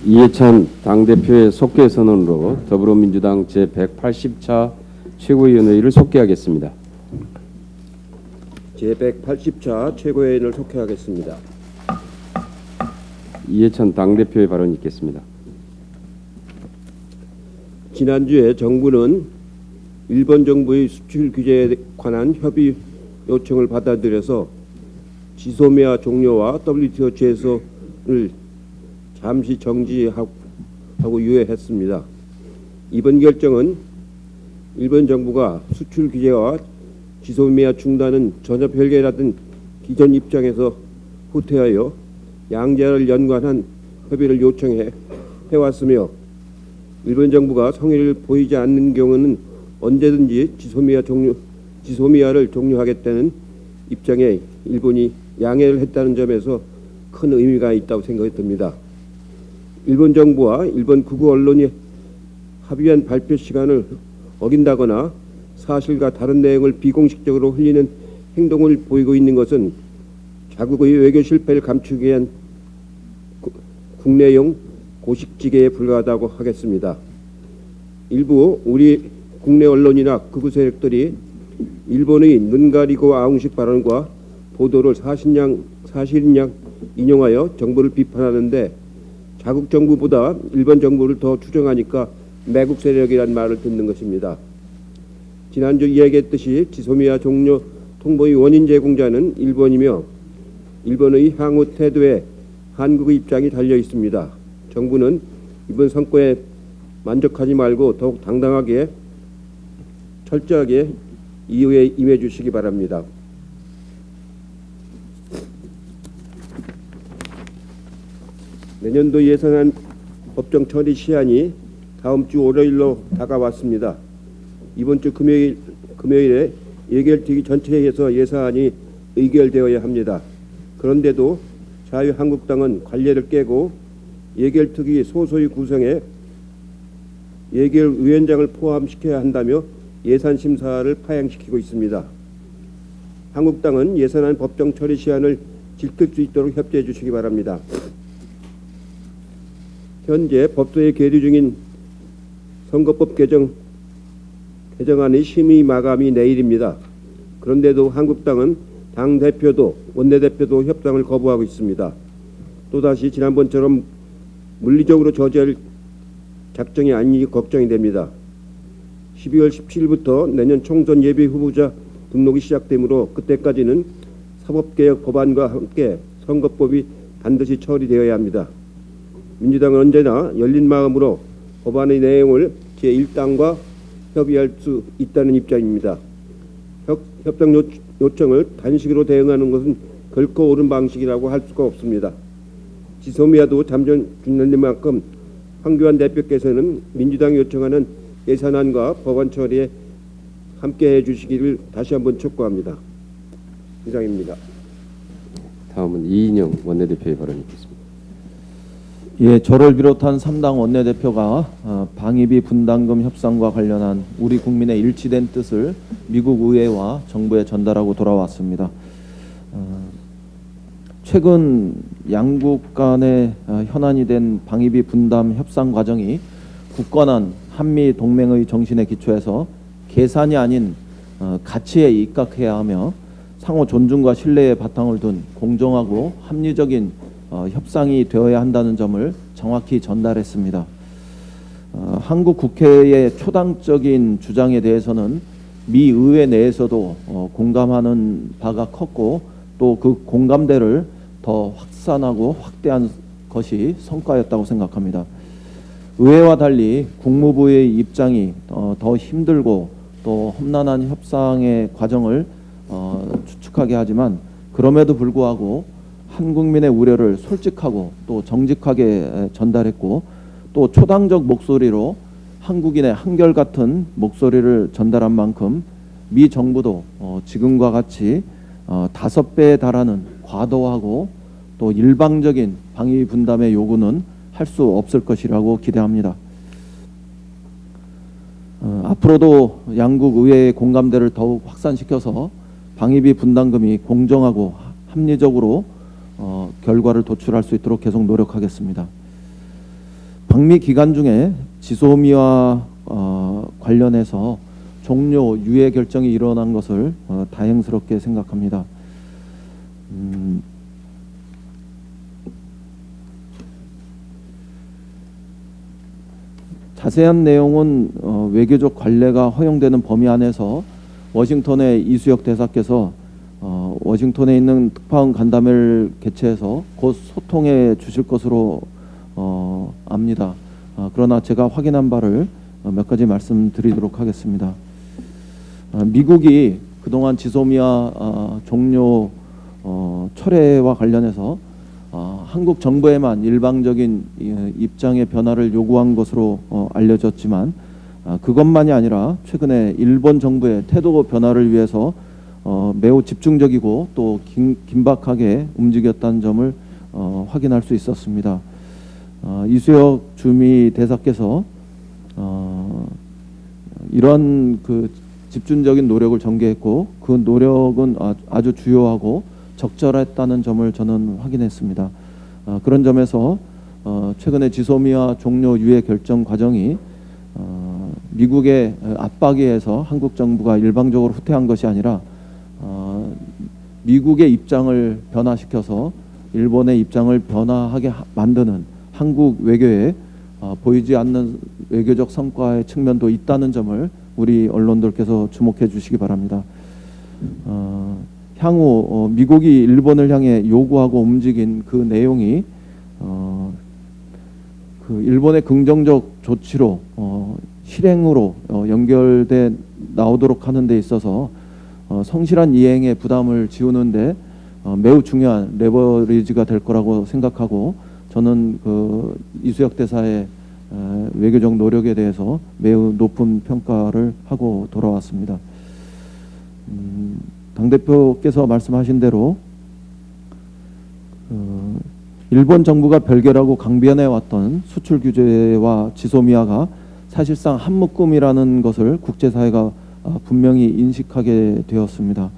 이해찬 당대표의 속개 선언으로 더불어민주당 제180차 최고위원회의를 속개하겠습니다. 제180차 최고위원회를 속개하겠습니다. 이해찬 당대표의 발언이 있겠습니다. 지난주에 정부는 일본 정부의 수출 규제에 관한 협의 요청을 받아들여서 지소미아 종료와 WTO 제소를 잠시 정지하고 유예했습니다. 이번 결정은 일본 정부가 수출 규제와 지소미아 중단은 전혀 별개라던 기존 입장에서 후퇴하여 양자를 연관한 협의를 요청해 해왔으며, 일본 정부가 성의를 보이지 않는 경우는 언제든지 지소미아를 종료하겠다는 입장에 일본이 양해를 했다는 점에서 큰 의미가 있다고 생각이 듭니다. 일본 정부와 일본 극우 언론이 합의한 발표 시간을 어긴다거나 사실과 다른 내용을 비공식적으로 흘리는 행동을 보이고 있는 것은 자국의 외교 실패를 감추기 위한 국내용 고식지계에 불과하다고 하겠습니다. 일부 우리 국내 언론이나 극우 세력들이 일본의 눈 가리고 아웅식 발언과 보도를 사실인 양 인용하여 정부를 비판하는데, 자국 정부보다 일본 정부를 더 추종하니까 매국 세력이란 말을 듣는 것입니다. 지난주 이야기했듯이 지소미아 종료 통보의 원인 제공자는 일본이며, 일본의 향후 태도에 한국의 입장이 달려 있습니다. 정부는 이번 성과에 만족하지 말고 더욱 당당하게 철저하게 이후에 임해 주시기 바랍니다. 내년도 예산안 법정 처리 시한이 다음 주 월요일로 다가왔습니다. 이번 주 금요일에 예결특위 전체회의에서 예산안이 의결되어야 합니다. 그런데도 자유한국당은 관례를 깨고 예결특위 소소위 구성에 예결위원장을 포함시켜야 한다며 예산심사를 파행시키고 있습니다. 한국당은 예산안 법정 처리 시한을 지킬 수 있도록 협조해 주시기 바랍니다. 현재 법조에 계류 중인 선거법 개정안의 심의 마감이 내일입니다. 그런데도 한국당은 당대표도 원내대표도 협상을 거부하고 있습니다. 또다시 지난번처럼 물리적으로 저지할 작정이 아니니 걱정이 됩니다. 12월 17일부터 내년 총선 예비 후보자 등록이 시작되므로 그때까지는 사법개혁 법안과 함께 선거법이 반드시 처리되어야 합니다. 민주당은 언제나 열린 마음으로 법안의 내용을 제1당과 협의할 수 있다는 입장입니다. 협상 요청을 단식으로 대응하는 것은 결코 옳은 방식이라고 할 수가 없습니다. 지소미아도 잠정 중단된 만큼 황교안 대표께서는 민주당이 요청하는 예산안과 법안 처리에 함께해 주시기를 다시 한번 촉구합니다. 이상입니다. 다음은 이인영 원내대표의 발언이 있겠습니다. 예, 저를 비롯한 3당 원내대표가 방위비 분담금 협상과 관련한 우리 국민의 일치된 뜻을 미국 의회와 정부에 전달하고 돌아왔습니다. 최근 양국 간의 현안이 된 방위비 분담 협상 과정이 굳건한 한미 동맹의 정신에 기초해서 계산이 아닌 가치에 입각해야 하며 상호 존중과 신뢰의 바탕을 둔 공정하고 합리적인 협상이 되어야 한다는 점을 정확히 전달했습니다. 한국 국회의 초당적인 주장에 대해서는 미 의회 내에서도 공감하는 바가 컸고, 또 그 공감대를 더 확산하고 확대한 것이 성과였다고 생각합니다. 의회와 달리 국무부의 입장이 더 힘들고 또 험난한 협상의 과정을 추측하게 하지만, 그럼에도 불구하고 한국민의 우려를 솔직하고 또 정직하게 전달했고, 또 초당적 목소리로 한국인의 한결같은 목소리를 전달한 만큼 미 정부도 지금과 같이 5배에 달하는 과도하고 또 일방적인 방위 분담의 요구는 할 수 없을 것이라고 기대합니다. 앞으로도 양국 의회의 공감대를 더욱 확산시켜서 방위비 분담금이 공정하고 합리적으로 결과를 도출할 수 있도록 계속 노력하겠습니다. 방미 기간 중에 지소미아 관련해서 종료 유예 결정이 일어난 것을 다행스럽게 생각합니다. 자세한 내용은 외교적 관례가 허용되는 범위 안에서 워싱턴의 이수혁 대사께서 워싱턴에 있는 특파원 간담회를 개최해서 곧 소통해 주실 것으로 압니다. 그러나 제가 확인한 바를 몇 가지 말씀드리도록 하겠습니다. 미국이 그동안 지소미아 종료 철회와 관련해서 한국 정부에만 일방적인 입장의 변화를 요구한 것으로 알려졌지만 그것만이 아니라 최근에 일본 정부의 태도 변화를 위해서 매우 집중적이고 또 긴박하게 움직였다는 점을 확인할 수 있었습니다. 이수혁 주미 대사께서 이런 그 집중적인 노력을 전개했고 그 노력은 아주 주요하고 적절했다는 점을 저는 확인했습니다. 그런 점에서 최근에 지소미아 종료 유예 결정 과정이 미국의 압박에 의해서 한국 정부가 일방적으로 후퇴한 것이 아니라 미국의 입장을 변화시켜서 일본의 입장을 변화하게 만드는 한국 외교에 보이지 않는 외교적 성과의 측면도 있다는 점을 우리 언론들께서 주목해 주시기 바랍니다. 향후 미국이 일본을 향해 요구하고 움직인 그 내용이 그 일본의 긍정적 조치로 실행으로 연결돼 나오도록 하는 데 있어서 성실한 이행의 부담을 지우는데 매우 중요한 레버리지가 될 거라고 생각하고 저는 그 이수혁 대사의 외교적 노력에 대해서 매우 높은 평가를 하고 돌아왔습니다. 당대표께서 말씀하신 대로 일본 정부가 별개라고 강변해 왔던 수출 규제와 지소미아가 사실상 한 묶음이라는 것을 국제사회가 분명히 인식하게 되었습니다.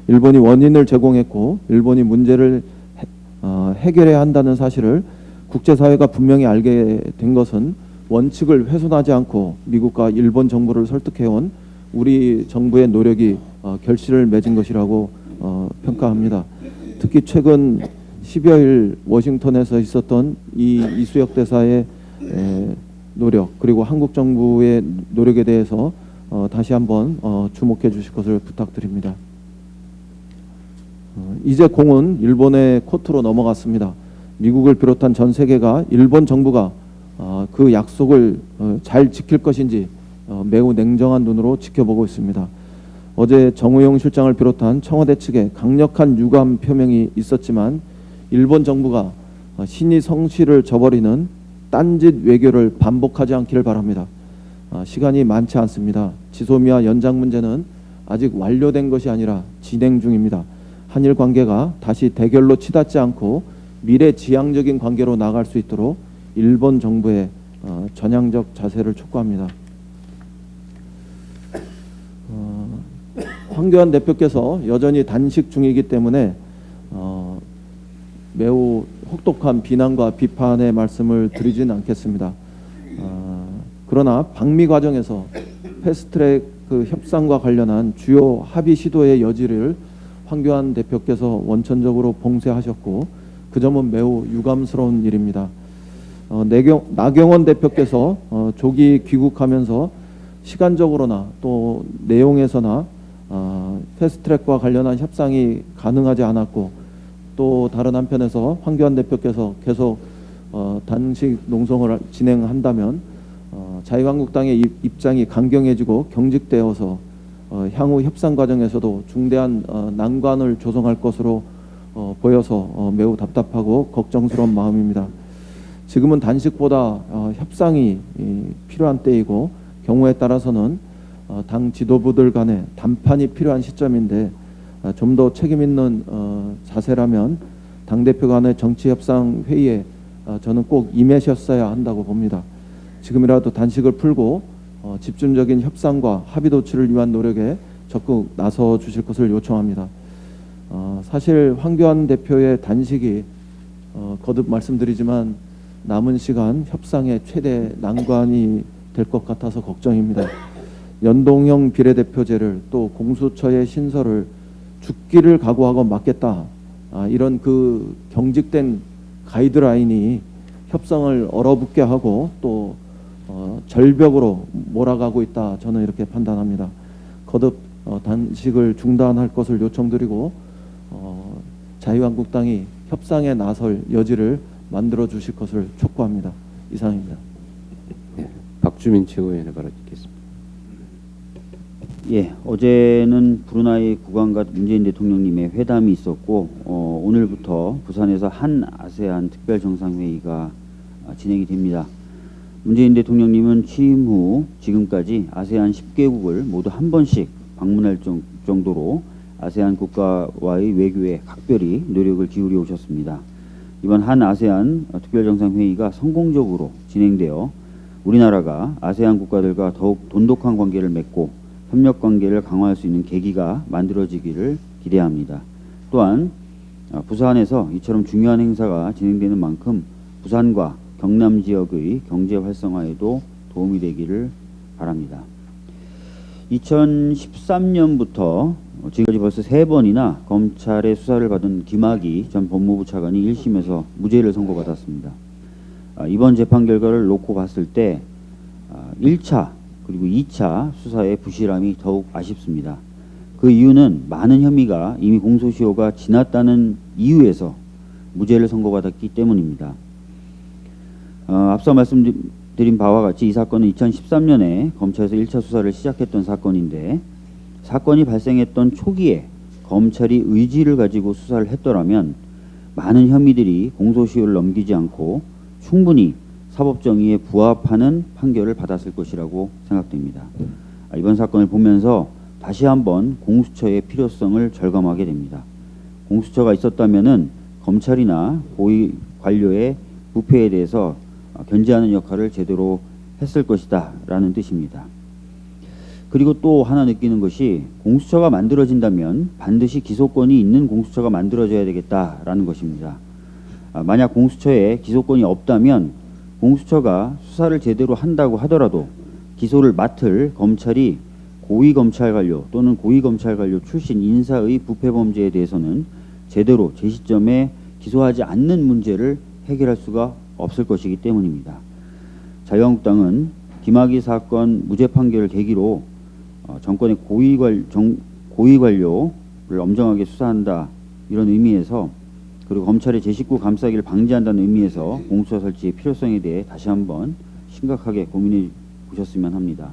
일본이 원인을 제공했고 일본이 문제를 해결해야 한다는 사실을 국제사회가 분명히 알게 된 것은 원칙을 훼손하지 않고 미국과 일본 정부를 설득해온 우리 정부의 노력이 결실을 맺은 것이라고 평가합니다. 특히 최근 10여일 워싱턴에서 있었던 이 이수혁 대사의 노력 그리고 한국 정부의 노력에 대해서 다시 한번 주목해 주실 것을 부탁드립니다. 이제 공은 일본의 코트로 넘어갔습니다. 미국을 비롯한 전 세계가 일본 정부가 그 약속을 잘 지킬 것인지 매우 냉정한 눈으로 지켜보고 있습니다. 어제 정우영 실장을 비롯한 청와대 측에 강력한 유감 표명이 있었지만 일본 정부가 신이 성실을 저버리는 딴짓 외교를 반복하지 않기를 바랍니다. 시간이 많지 않습니다. 지소미아 연장 문제는 아직 완료된 것이 아니라 진행 중입니다. 한일 관계가 다시 대결로 치닫지 않고 미래지향적인 관계로 나갈 수 있도록 일본 정부의 전향적 자세를 촉구합니다. 황교안 대표께서 여전히 단식 중이기 때문에 매우 혹독한 비난과 비판의 말씀을 드리진 않겠습니다. 그러나 방미 과정에서 패스트트랙 그 협상과 관련한 주요 합의 시도의 여지를 황교안 대표께서 원천적으로 봉쇄하셨고 그 점은 매우 유감스러운 일입니다. 나경원 대표께서 조기 귀국하면서 시간적으로나 또 내용에서나 패스트트랙과 관련한 협상이 가능하지 않았고 또 다른 한편에서 황교안 대표께서 계속 단식 농성을 진행한다면 자유한국당의 입장이 강경해지고 경직되어서 향후 협상 과정에서도 중대한 난관을 조성할 것으로 보여서 매우 답답하고 걱정스러운 마음입니다. 지금은 단식보다 협상이 필요한 때이고 경우에 따라서는 당 지도부들 간의 담판이 필요한 시점인데 좀 더 책임 있는 자세라면 당대표 간의 정치협상 회의에 저는 꼭 임하셨어야 한다고 봅니다. 지금이라도 단식을 풀고 집중적인 협상과 합의 도출을 위한 노력에 적극 나서 주실 것을 요청합니다. 사실 황교안 대표의 단식이 거듭 말씀드리지만 남은 시간 협상의 최대 난관이 될 것 같아서 걱정입니다. 연동형 비례대표제를 또 공수처의 신설을 죽기를 각오하고 막겠다. 이런 그 경직된 가이드라인이 협상을 얼어붙게 하고 또 절벽으로 몰아가고 있다. 저는 이렇게 판단합니다. 거듭 단식을 중단할 것을 요청드리고 자유한국당이 협상에 나설 여지를 만들어 주실 것을 촉구합니다. 이상입니다. 박주민 최고위원의 발언 듣겠습니다. 예, 어제는 브루나이 국왕과 문재인 대통령님의 회담이 있었고 오늘부터 부산에서 한 아세안 특별 정상회의가 진행이 됩니다. 문재인 대통령님은 취임 후 지금까지 아세안 10개국을 모두 한 번씩 방문할 정도로 아세안 국가와의 외교에 각별히 노력을 기울여 오셨습니다. 이번 한 아세안 특별 정상회의가 성공적으로 진행되어 우리나라가 아세안 국가들과 더욱 돈독한 관계를 맺고 협력 관계를 강화할 수 있는 계기가 만들어지기를 기대합니다. 또한 부산에서 이처럼 중요한 행사가 진행되는 만큼 부산과 경남 지역의 경제 활성화에도 도움이 되기를 바랍니다. 2013년부터 지금까지 벌써 3번이나 검찰의 수사를 받은 김학의 전 법무부 차관이 1심에서 무죄를 선고받았습니다. 이번 재판 결과를 놓고 봤을 때 1차 그리고 2차 수사의 부실함이 더욱 아쉽습니다. 그 이유는 많은 혐의가 이미 공소시효가 지났다는 이유에서 무죄를 선고받았기 때문입니다. 앞서 말씀드린 바와 같이 이 사건은 2013년에 검찰에서 1차 수사를 시작했던 사건인데 사건이 발생했던 초기에 검찰이 의지를 가지고 수사를 했더라면 많은 혐의들이 공소시효를 넘기지 않고 충분히 사법정의에 부합하는 판결을 받았을 것이라고 생각됩니다. 이번 사건을 보면서 다시 한번 공수처의 필요성을 절감하게 됩니다. 공수처가 있었다면은 검찰이나 고위 관료의 부패에 대해서 견제하는 역할을 제대로 했을 것이다 라는 뜻입니다. 그리고 또 하나 느끼는 것이 공수처가 만들어진다면 반드시 기소권이 있는 공수처가 만들어져야 되겠다라는 것입니다. 만약 공수처에 기소권이 없다면 공수처가 수사를 제대로 한다고 하더라도 기소를 맡을 검찰이 고위검찰관료 또는 고위검찰관료 출신 인사의 부패범죄에 대해서는 제대로 제 시점에 기소하지 않는 문제를 해결할 수가 없을 것이기 때문입니다. 자유한국당은 김학의 사건 무죄 판결을 계기로 정권의 고위관료를 엄정하게 수사한다 이런 의미에서 그리고 검찰의 제 식구 감싸기를 방지한다는 의미에서 공수처 설치의 필요성에 대해 다시 한번 심각하게 고민해 보셨으면 합니다.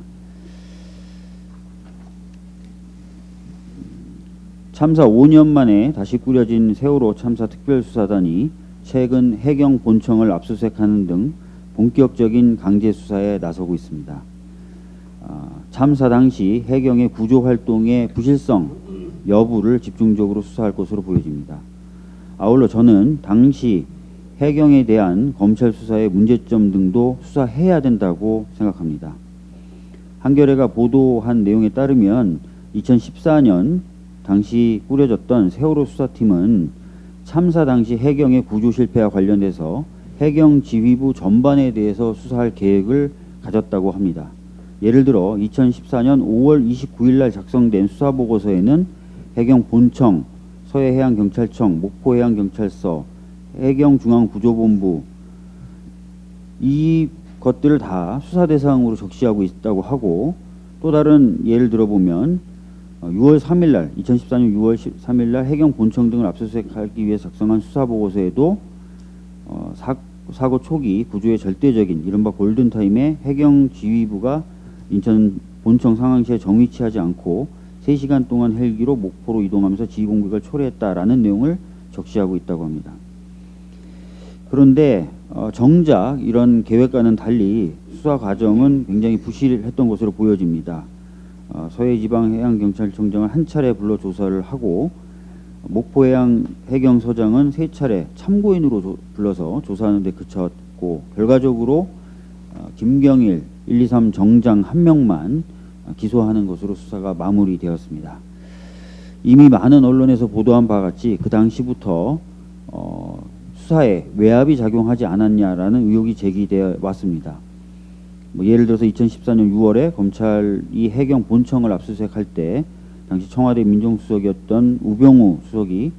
참사 5년 만에 다시 꾸려진 세월호 참사 특별수사단이 최근 해경 본청을 압수수색하는 등 본격적인 강제 수사에 나서고 있습니다. 참사 당시 해경의 구조 활동의 부실성 여부를 집중적으로 수사할 것으로 보여집니다. 아울러 저는 당시 해경에 대한 검찰 수사의 문제점 등도 수사해야 된다고 생각합니다. 한겨레가 보도한 내용에 따르면 2014년 당시 꾸려졌던 세월호 수사팀은 참사 당시 해경의 구조 실패와 관련돼서 해경 지휘부 전반에 대해서 수사할 계획을 가졌다고 합니다. 예를 들어 2014년 5월 29일 날 작성된 수사보고서에는 해경 본청, 서해해양경찰청, 목포해양경찰서, 해경중앙구조본부 이 것들을 다 수사 대상으로 적시하고 있다고 하고 또 다른 예를 들어보면 6월 3일 날 2014년 6월 3일 날 해경 본청 등을 압수수색하기 위해 작성한 수사보고서에도 사고 초기 구조의 절대적인 이른바 골든타임에 해경 지휘부가 인천 본청 상황시에 정위치하지 않고 3시간 동안 헬기로 목포로 이동하면서 지휘 공격을 초래했다라는 내용을 적시하고 있다고 합니다. 그런데 정작 이런 계획과는 달리 수사 과정은 굉장히 부실했던 것으로 보여집니다. 서해지방해양경찰청장을 한 차례 불러 조사를 하고 목포해양해경서장은 3차례 참고인으로 불러서 조사하는 데 그쳤고 결과적으로 김경일 123 정장 1명만 기소하는 것으로 수사가 마무리되었습니다. 이미 많은 언론에서 보도한 바와 같이 그 당시부터 수사에 외압이 작용하지 않았냐라는 의혹이 제기되어 왔습니다. 예를 들어서 2014년 6월에 검찰이 해경 본청을 압수수색할 때 당시 청와대 민정수석이었던 우병우 수석이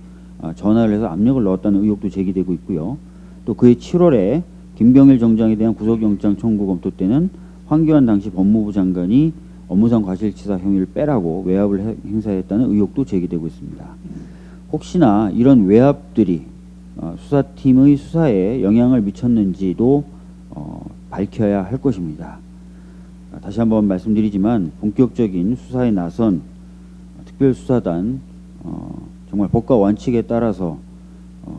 전화를 해서 압력을 넣었다는 의혹도 제기되고 있고요. 또 그해 7월에 김병일 정장에 대한 구속영장 청구 검토 때는 황교안 당시 법무부 장관이 업무상 과실치사 혐의를 빼라고 외압을 행사했다는 의혹도 제기되고 있습니다. 혹시나 이런 외압들이 수사팀의 수사에 영향을 미쳤는지도 밝혀야 할 것입니다. 다시 한번 말씀드리지만 본격적인 수사에 나선 특별수사단 정말 법과 원칙에 따라서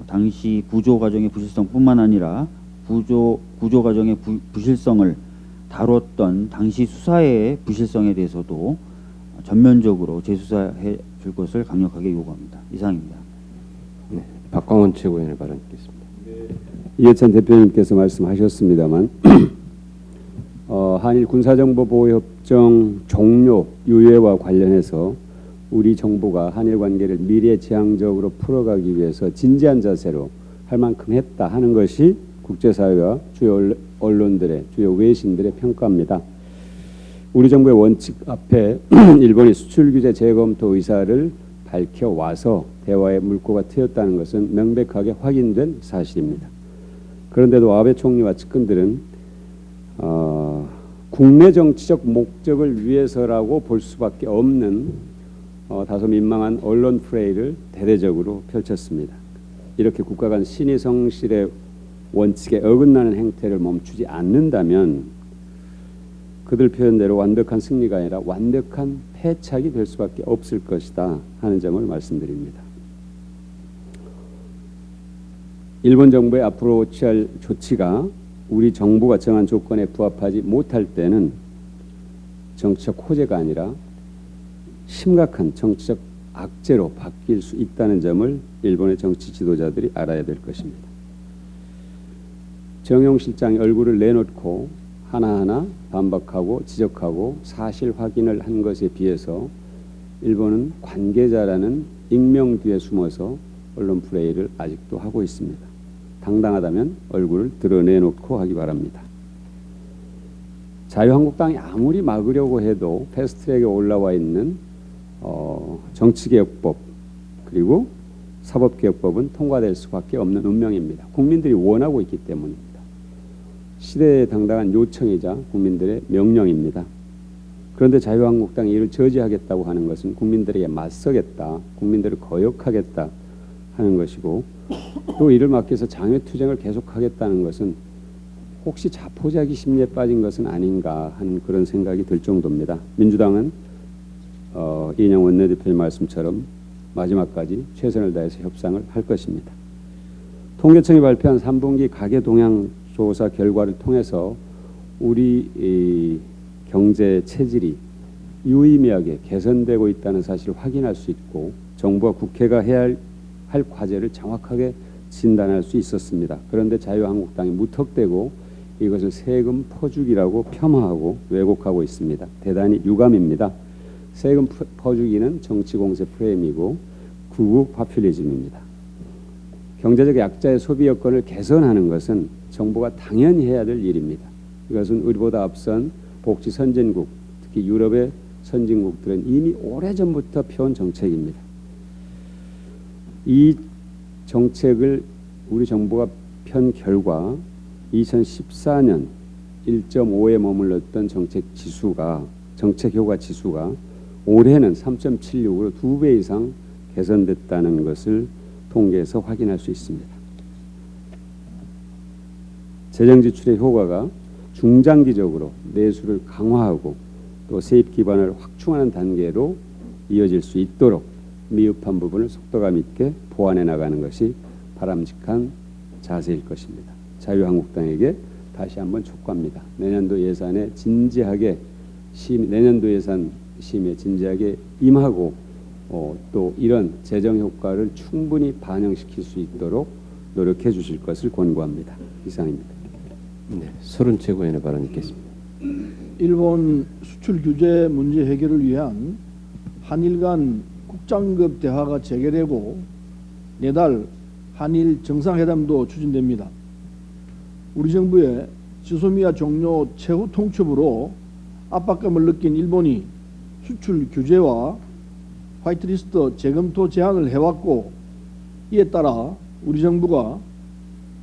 당시 구조 과정의 부실성뿐만 아니라 구조 과정의 부실성을 다뤘던 당시 수사의 부실성에 대해서도 전면적으로 재수사해 줄 것을 강력하게 요구합니다. 이상입니다. 네, 박광원 최고위원의 발언 듣겠습니다. 이해찬 대표님께서 말씀하셨습니다만 한일 군사정보보호협정 종료 유예와 관련해서 우리 정부가 한일 관계를 미래지향적으로 풀어가기 위해서 진지한 자세로 할 만큼 했다 하는 것이 국제사회와 주요 언론들의 주요 외신들의 평가입니다. 우리 정부의 원칙 앞에 일본이 수출규제 재검토 의사를 밝혀와서 대화의 물꼬가 트였다는 것은 명백하게 확인된 사실입니다. 그런데도 아베 총리와 측근들은 국내 정치적 목적을 위해서라고 볼 수밖에 없는 다소 민망한 언론 플레이를 대대적으로 펼쳤습니다. 이렇게 국가 간 신의 성실의 원칙에 어긋나는 행태를 멈추지 않는다면 그들 표현대로 완벽한 승리가 아니라 완벽한 패착이 될 수밖에 없을 것이다 하는 점을 말씀드립니다. 일본 정부의 앞으로 취할 조치가 우리 정부가 정한 조건에 부합하지 못할 때는 정치적 호재가 아니라 심각한 정치적 악재로 바뀔 수 있다는 점을 일본의 정치 지도자들이 알아야 될 것입니다. 정용 실장이 얼굴을 내놓고 하나하나 반박하고 지적하고 사실 확인을 한 것에 비해서 일본은 관계자라는 익명 뒤에 숨어서 언론 플레이를 아직도 하고 있습니다. 당당하다면 얼굴을 드러내놓고 하기 바랍니다. 자유한국당이 아무리 막으려고 해도 패스트트랙에 올라와 있는 정치개혁법 그리고 사법개혁법은 통과될 수밖에 없는 운명입니다. 국민들이 원하고 있기 때문입니다. 시대에 당당한 요청이자 국민들의 명령입니다. 그런데 자유한국당이 이를 저지하겠다고 하는 것은 국민들에게 맞서겠다, 국민들을 거역하겠다 하는 것이고 또 이를 막기 위해서 장외투쟁을 계속하겠다는 것은 혹시 자포자기 심리에 빠진 것은 아닌가 하는 그런 생각이 들 정도입니다. 민주당은 이인영 원내대표의 말씀처럼 마지막까지 최선을 다해서 협상을 할 것입니다. 통계청이 발표한 3분기 가계 동향 조사 결과를 통해서 우리 경제 체질이 유의미하게 개선되고 있다는 사실을 확인할 수 있고 정부와 국회가 해야 할 과제를 정확하게 진단할 수 있었습니다. 그런데 자유한국당이 무턱대고 이것을 세금 퍼주기라고 폄하하고 왜곡하고 있습니다. 대단히 유감입니다. 세금 퍼주기는 정치 공세 프레임이고 극우 파퓰리즘입니다. 경제적 약자의 소비 여건을 개선하는 것은 정부가 당연히 해야 될 일입니다. 이것은 우리보다 앞선 복지 선진국, 특히 유럽의 선진국들은 이미 오래전부터 펴온 정책입니다. 이 정책을 우리 정부가 편 결과 2014년 1.5에 머물렀던 정책 효과 지수가 올해는 3.76으로 2배 이상 개선됐다는 것을 통계에서 확인할 수 있습니다. 재정 지출의 효과가 중장기적으로 내수를 강화하고 또 세입 기반을 확충하는 단계로 이어질 수 있도록 미흡한 부분을 속도감 있게 보완해 나가는 것이 바람직한 자세일 것입니다. 자유한국당에게 다시 한번 촉구합니다. 내년도 예산에 진지하게 내년도 예산 심의에 진지하게 임하고 또 이런 재정 효과를 충분히 반영시킬 수 있도록 노력해 주실 것을 권고합니다. 이상입니다. 네, 서른 최고위원의 발언 듣겠습니다. 일본 수출 규제 문제 해결을 위한 한일 간 국장급 대화가 재개되고 내달 한일 정상회담도 추진됩니다. 우리 정부의 지소미아 종료 최후 통첩으로 압박감을 느낀 일본이 수출 규제와 화이트리스트 재검토 제안을 해왔고, 이에 따라 우리 정부가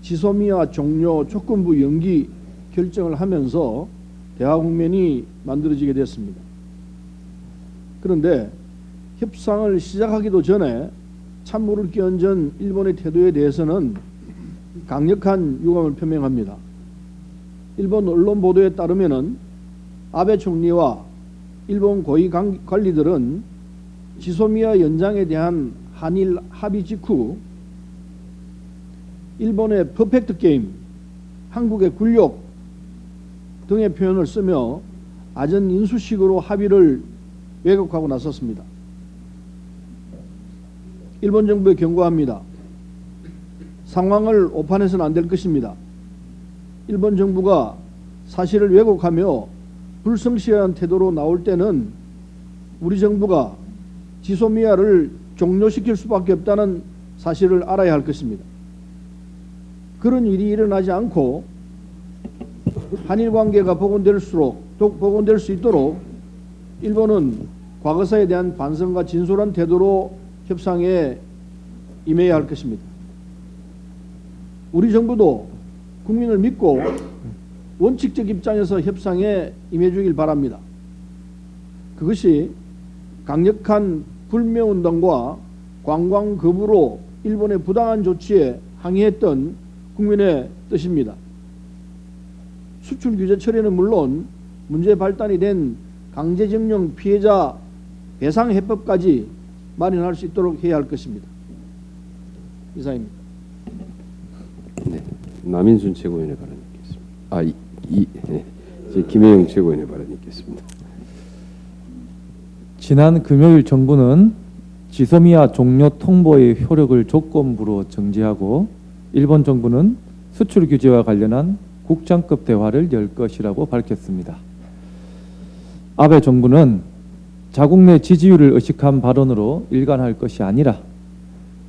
지소미아 종료 조건부 연기 결정을 하면서 대화 국면이 만들어지게 됐습니다. 그런데 협상을 시작하기도 전에 찬물을 끼얹은 일본의 태도에 대해서는 강력한 유감을 표명합니다. 일본 언론 보도에 따르면은 아베 총리와 일본 고위 관리들은 지소미아 연장에 대한 한일 합의 직후 일본의 퍼펙트 게임, 한국의 굴욕 등의 표현을 쓰며 아전 인수식으로 합의를 왜곡하고 나섰습니다. 일본 정부에 경고합니다. 상황을 오판해서는 안 될 것입니다. 일본 정부가 사실을 왜곡하며 불성실한 태도로 나올 때는 우리 정부가 지소미아를 종료시킬 수밖에 없다는 사실을 알아야 할 것입니다. 그런 일이 일어나지 않고 한일 관계가 복원될 수 있도록 일본은 과거사에 대한 반성과 진솔한 태도로 협상에 임해야 할 것입니다. 우리 정부도 국민을 믿고 원칙적 입장에서 협상에 임해주길 바랍니다. 그것이 강력한 불매운동과 관광 거부로 일본의 부당한 조치에 항의했던 국민의 뜻입니다. 수출 규제 처리는 물론 문제 발단이 된 강제징용 피해자 배상 해법까지 마련할 수 있도록 해야 할 것입니다. 이상입니다. 네, 남인순 최고위원의 발언 있겠습니다. 김혜영 최고위원의 발언 있겠습니다. 지난 금요일 정부는 지소미아 종료 통보의 효력을 조건부로 정지하고 일본 정부는 수출 규제와 관련한 국장급 대화를 열 것이라고 밝혔습니다. 아베 정부는 자국 내 지지율을 의식한 발언으로 일관할 것이 아니라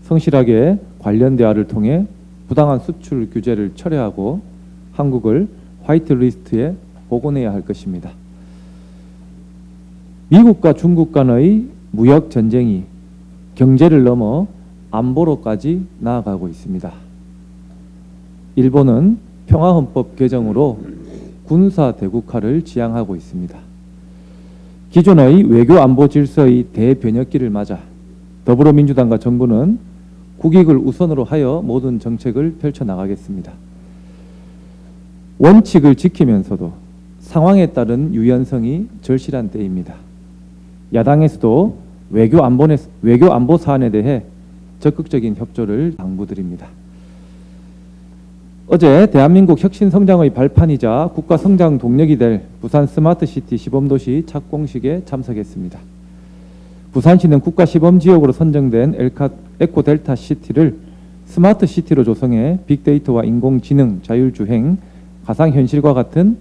성실하게 관련 대화를 통해 부당한 수출 규제를 철회하고 한국을 화이트리스트에 복원해야 할 것입니다. 미국과 중국 간의 무역 전쟁이 경제를 넘어 안보로까지 나아가고 있습니다. 일본은 평화헌법 개정으로 군사 대국화를 지향하고 있습니다. 기존의 외교 안보 질서의 대변혁기를 맞아 더불어민주당과 정부는 국익을 우선으로 하여 모든 정책을 펼쳐나가겠습니다. 원칙을 지키면서도 상황에 따른 유연성이 절실한 때입니다. 야당에서도 외교 안보 사안에 대해 적극적인 협조를 당부드립니다. 어제 대한민국 혁신성장의 발판이자 국가성장 동력이 될 부산 스마트시티 시범도시 착공식에 참석했습니다. 부산시는 국가시범지역으로 선정된 에코델타 시티를 스마트시티로 조성해 빅데이터와 인공지능, 자율주행, 가상현실과 같은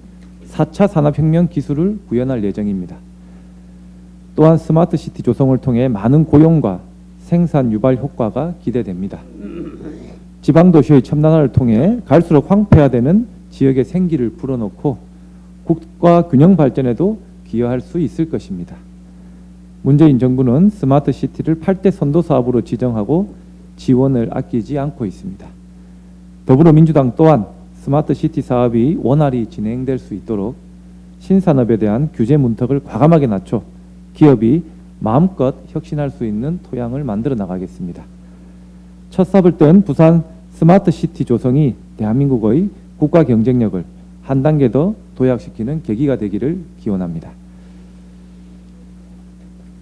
4차 산업혁명 기술을 구현할 예정입니다. 또한 스마트시티 조성을 통해 많은 고용과 생산 유발 효과가 기대됩니다. 지방도시의 첨단화를 통해 갈수록 황폐화되는 지역의 생기를 불어넣고 국가 균형 발전에도 기여할 수 있을 것입니다. 문재인 정부는 스마트시티를 8대 선도 사업으로 지정하고 지원을 아끼지 않고 있습니다. 더불어민주당 또한 스마트시티 사업이 원활히 진행될 수 있도록 신산업에 대한 규제 문턱을 과감하게 낮춰 기업이 마음껏 혁신할 수 있는 토양을 만들어 나가겠습니다. 첫 삽을 뜬 부산 스마트시티 조성이 대한민국의 국가 경쟁력을 한 단계 더 도약시키는 계기가 되기를 기원합니다.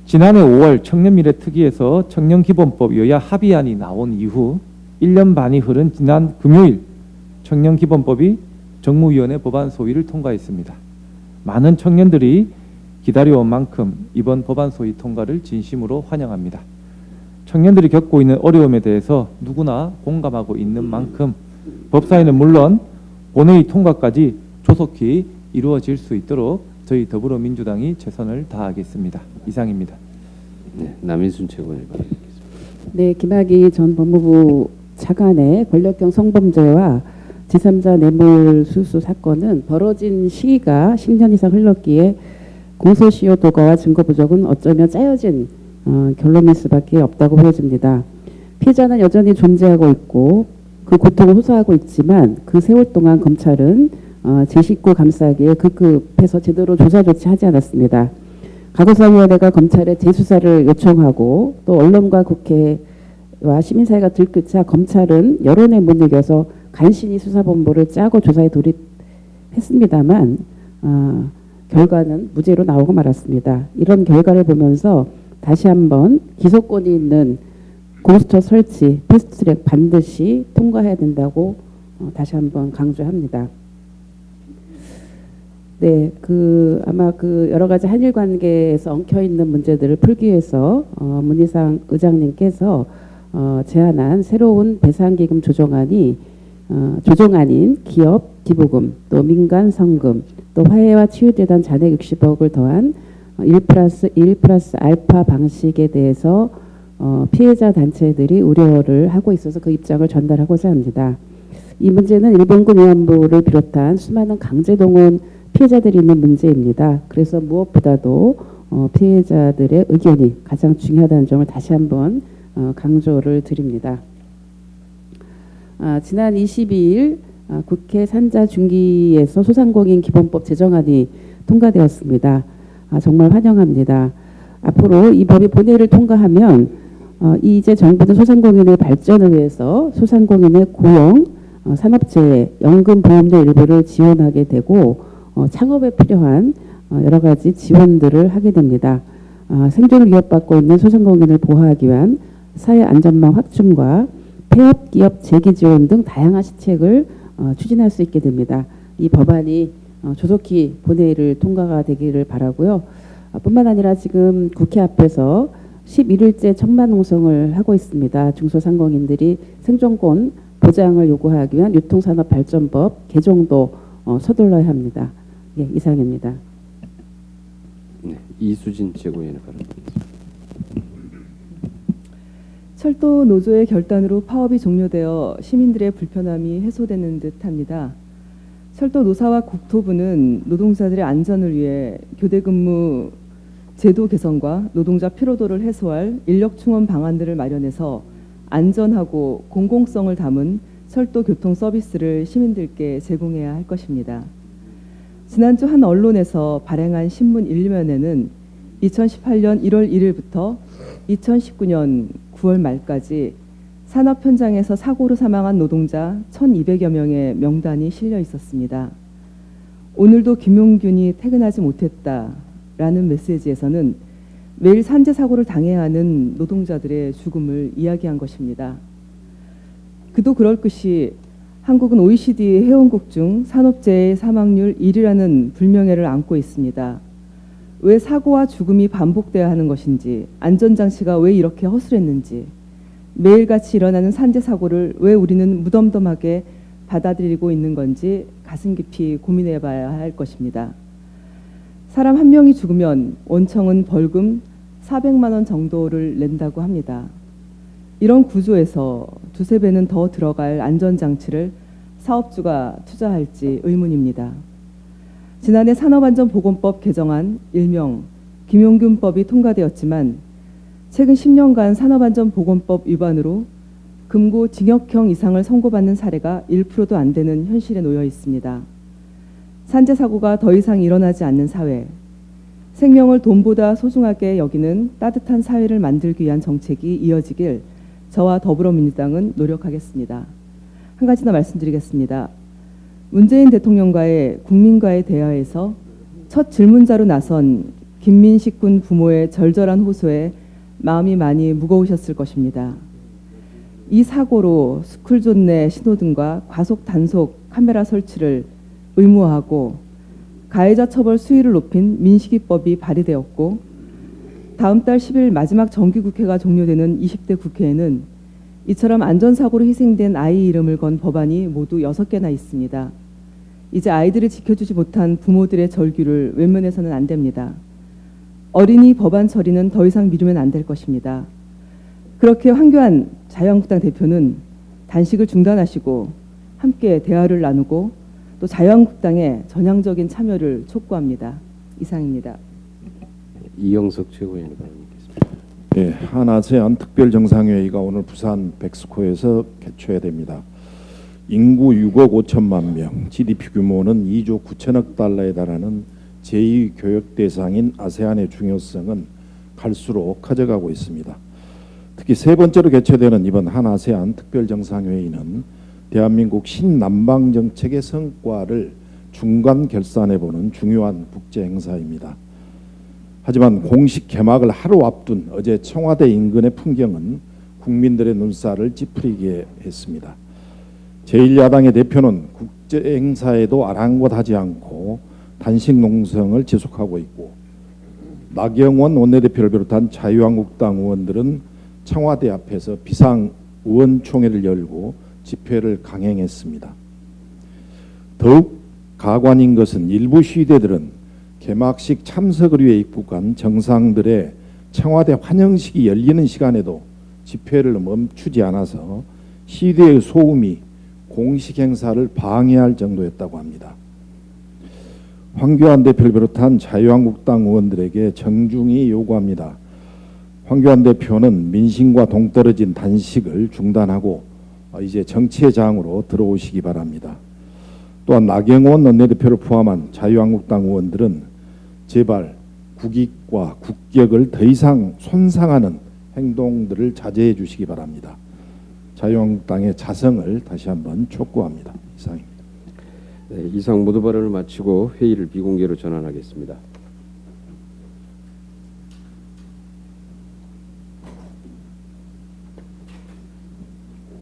지난해 5월 청년미래특위에서 청년기본법 여야 합의안이 나온 이후 1년 반이 흐른 지난 금요일 청년기본법이 정무위원회 법안 소위를 통과했습니다. 많은 청년들이 기다려온 만큼 이번 법안 소위 통과를 진심으로 환영합니다. 청년들이 겪고 있는 어려움에 대해서 누구나 공감하고 있는 만큼 법사위는 물론 본회의 통과까지 조속히 이루어질 수 있도록 저희 더불어민주당이 최선을 다하겠습니다. 이상입니다. 네, 남인순 최고위원의 발언 있겠습니다. 네, 김학의 전 법무부 차관의 권력형 성범죄와 제3자 뇌물수수 사건은 벌어진 시기가 10년 이상 흘렀기에 공소시효 도과와 증거 부족은 어쩌면 짜여진 결론일 수밖에 없다고 보여집니다. 피해자는 여전히 존재하고 있고 그 고통을 호소하고 있지만 그 세월 동안 검찰은 제19 감싸기에 급급해서 제대로 조사조차 하지 않았습니다. 과거사위원회가 검찰에 재수사를 요청하고 또 언론과 국회와 시민사회가 들끓자 검찰은 여론에 못 이겨서 간신히 수사본부를 짜고 조사에 돌입했습니다만 결과는 무죄로 나오고 말았습니다. 이런 결과를 보면서 다시 한번 기소권이 있는 공수처 설치, 패스트트랙 반드시 통과해야 된다고 다시 한번 강조합니다. 네, 아마 여러 가지 한일 관계에서 엉켜 있는 문제들을 풀기 위해서 문희상 의장님께서 제안한 새로운 배상기금 조정안인 기업 기부금, 또 민간 성금, 또 화해와 치유재단 잔액 60억을 더한 1+1+알파 방식에 대해서 피해자 단체들이 우려를 하고 있어서 그 입장을 전달하고자 합니다. 이 문제는 일본군 위안부를 비롯한 수많은 강제동원 피해자들이 있는 문제입니다. 그래서 무엇보다도 피해자들의 의견이 가장 중요하다는 점을 다시 한번 강조를 드립니다. 지난 22일 국회 산자중기에서 소상공인 기본법 제정안이 통과되었습니다. 정말 환영합니다. 앞으로 이 법이 본회의를 통과하면 이제 정부는 소상공인의 발전을 위해서 소상공인의 고용, 산업재해, 연금보험료 일부를 지원하게 되고 창업에 필요한 여러 가지 지원들을 하게 됩니다. 생존을 위협받고 있는 소상공인을 보호하기 위한 사회안전망 확충과 폐업기업 재기지원 등 다양한 시책을 추진할 수 있게 됩니다. 이 법안이 조속히 본회의를 통과가 되기를 바라고요. 뿐만 아니라 지금 국회 앞에서 11일째 천만농성을 하고 있습니다. 중소상공인들이 생존권 보장을 요구하기 위한 유통산업발전법 개정도 서둘러야 합니다. 예, 이상입니다. 네, 이수진 최고위원의 발언입니다. 철도 노조의 결단으로 파업이 종료되어 시민들의 불편함이 해소되는 듯합니다. 철도 노사와 국토부는 노동자들의 안전을 위해 교대근무 제도 개선과 노동자 피로도를 해소할 인력 충원 방안들을 마련해서 안전하고 공공성을 담은 철도 교통 서비스를 시민들께 제공해야 할 것입니다. 지난주 한 언론에서 발행한 신문 1면에는 2018년 1월 1일부터 2019년 9월 말까지 산업 현장에서 사고로 사망한 노동자 1,200여 명의 명단이 실려 있었습니다. 오늘도 김용균이 퇴근하지 못했다라는 메시지에서는 매일 산재 사고를 당해야 하는 노동자들의 죽음을 이야기한 것입니다. 그도 그럴 것이 한국은 OECD 회원국 중 산업재해 사망률 1위라는 불명예를 안고 있습니다. 왜 사고와 죽음이 반복돼야 하는 것인지, 안전장치가 왜 이렇게 허술했는지, 매일같이 일어나는 산재 사고를 왜 우리는 무덤덤하게 받아들이고 있는 건지 가슴 깊이 고민해 봐야 할 것입니다. 사람 한 명이 죽으면 원청은 벌금 400만 원 정도를 낸다고 합니다. 이런 구조에서 두세 배는 더 들어갈 안전장치를 사업주가 투자할지 의문입니다. 지난해 산업안전보건법 개정안 일명 김용균법이 통과되었지만 최근 10년간 산업안전보건법 위반으로 금고 징역형 이상을 선고받는 사례가 1%도 안 되는 현실에 놓여 있습니다. 산재 사고가 더 이상 일어나지 않는 사회, 생명을 돈보다 소중하게 여기는 따뜻한 사회를 만들기 위한 정책이 이어지길 저와 더불어민주당은 노력하겠습니다. 한 가지나 말씀드리겠습니다. 문재인 대통령과의 국민과의 대화에서 첫 질문자로 나선 김민식 군 부모의 절절한 호소에 마음이 많이 무거우셨을 것입니다. 이 사고로 스쿨존 내 신호등과 과속 단속 카메라 설치를 의무화하고 가해자 처벌 수위를 높인 민식이법이 발의되었고 다음 달 10일 마지막 정기국회가 종료되는 20대 국회에는 이처럼 안전사고로 희생된 아이 이름을 건 법안이 모두 6개나 있습니다. 이제 아이들을 지켜주지 못한 부모들의 절규를 외면해서는 안 됩니다. 어린이 법안 처리는 더 이상 미루면 안 될 것입니다. 그렇게 황교안 자유한국당 대표는 단식을 중단하시고 함께 대화를 나누고 또 자유한국당의 전향적인 참여를 촉구합니다. 이상입니다. 이영석 최고위원의 발언이겠습니다. 네, 한아세안 특별정상회의가 오늘 부산 백스코에서 개최됩니다. 인구 6억 5천만 명, GDP 규모는 2조 9천억 달러에 달하는 제2 교역 대상인 아세안의 중요성은 갈수록 커져가고 있습니다. 특히 세 번째로 개최되는 이번 한아세안 특별정상회의는 대한민국 신남방 정책의 성과를 중간 결산해보는 중요한 국제 행사입니다. 하지만 공식 개막을 하루 앞둔 어제 청와대 인근의 풍경은 국민들의 눈살을 찌푸리게 했습니다. 제1야당의 대표는 국제 행사에도 아랑곳하지 않고 단식 농성을 지속하고 있고, 나경원 원내대표를 비롯한 자유한국당 의원들은 청와대 앞에서 비상 의원총회를 열고 집회를 강행했습니다. 더욱 가관인 것은 일부 시위대들은 개막식 참석을 위해 입국한 정상들의 청와대 환영식이 열리는 시간에도 집회를 멈추지 않아서 시위대의 소음이 공식 행사를 방해할 정도였다고 합니다. 황교안 대표를 비롯한 자유한국당 의원들에게 정중히 요구합니다. 황교안 대표는 민심과 동떨어진 단식을 중단하고 이제 정치의 장으로 들어오시기 바랍니다. 또한 나경원 원내대표를 포함한 자유한국당 의원들은 제발 국익과 국격을 더 이상 손상하는 행동들을 자제해 주시기 바랍니다. 자유한국당의 자성을 다시 한번 촉구합니다. 이상입니다. 네, 이상 모두 발언을 마치고 회의를 비공개로 전환하겠습니다.